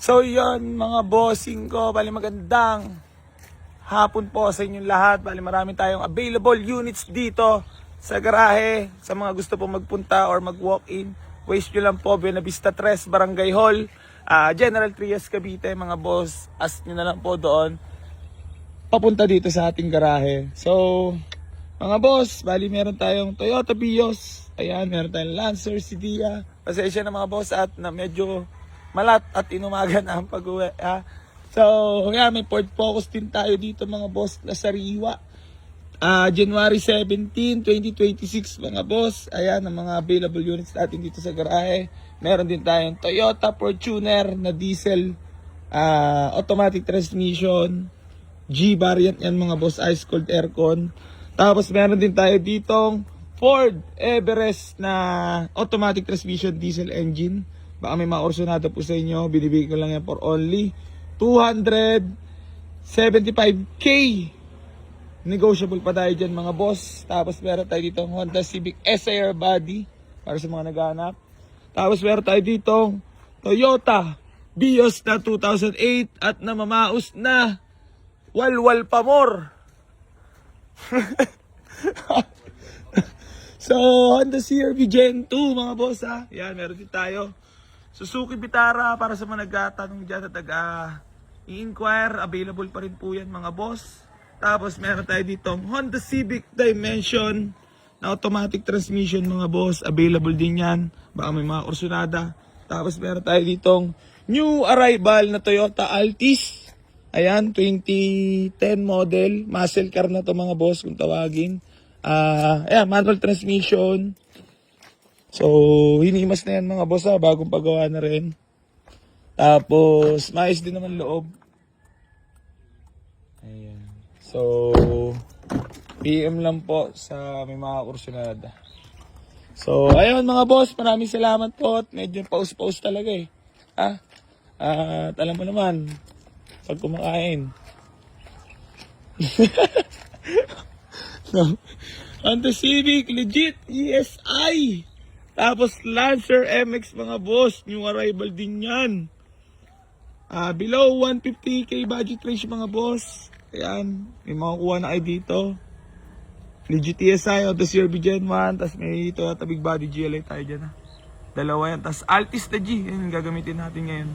So yon mga bossing ko, bali magandang hapon po sa inyong lahat. Bali marami tayong available units dito sa garahe. Sa mga gusto po magpunta or mag-walk-in, waste nyo lang po Buena Vista 3 Barangay Hall, General Trias Cavite mga boss. Ask nyo na lang po doon papunta dito sa ating garahe. So mga boss, bali meron tayong Toyota Vios. Ayan, meron tayong Lancer Cydia. Pasensya na mga boss at na medyo malat at inumaga na ang pag-uwi. So, yeah, may Ford Focus din tayo dito mga boss na sariwa. January 17, 2026 mga boss. Ayan, ang mga available units natin dito sa garahe. Meron din tayong Toyota Fortuner na diesel, automatic transmission, G variant yan mga boss, ice cold aircon. Tapos meron din tayo ditong Ford Everest na automatic transmission diesel engine. Baka may makursunado po sa inyo. Binibigay ko lang yan for only 275k. Negotiable pa tayo dyan mga boss. Tapos meron tayo ditong Honda Civic SAR body para sa mga naghahanap. Tapos meron tayo ditong Toyota Vios na 2008 at namamaos na walwal pa more. So Honda CR-V Gen 2 mga boss Yan, meron din tayo Suzuki Vitara para sa mga nagtatanong dyan at i-inquire. Available pa rin po yan mga boss. Tapos meron tayo ditong Honda Civic Dimension na automatic transmission mga boss. Available din yan. Baka may mga kursunada. Tapos meron tayo ditong new arrival na Toyota Altis. Ayan, 2010 model. Muscle car na to mga boss kung tawagin. Ayan, manual transmission. So, hinimas na yan mga boss bagong paggawa na rin. Tapos, maayos din naman loob. Ayan. So, PM lang po sa may mga kursunada. So, ayun mga boss, maraming salamat po. Medyo pause-pause talaga At alam mo naman, pag kumakain. No. Honda Civic, legit, ESI. Tapos Lancer MX mga boss, new arrival din yan. Below 150k budget range mga boss. Ayan, may makukuha na kayo dito. Legit TSI, Honda CR-V Gen 1. Tapos may Toyota Big Body GLA tayo dyan Dalawa yan. Tapos Altis na G, yan yung gagamitin natin ngayon.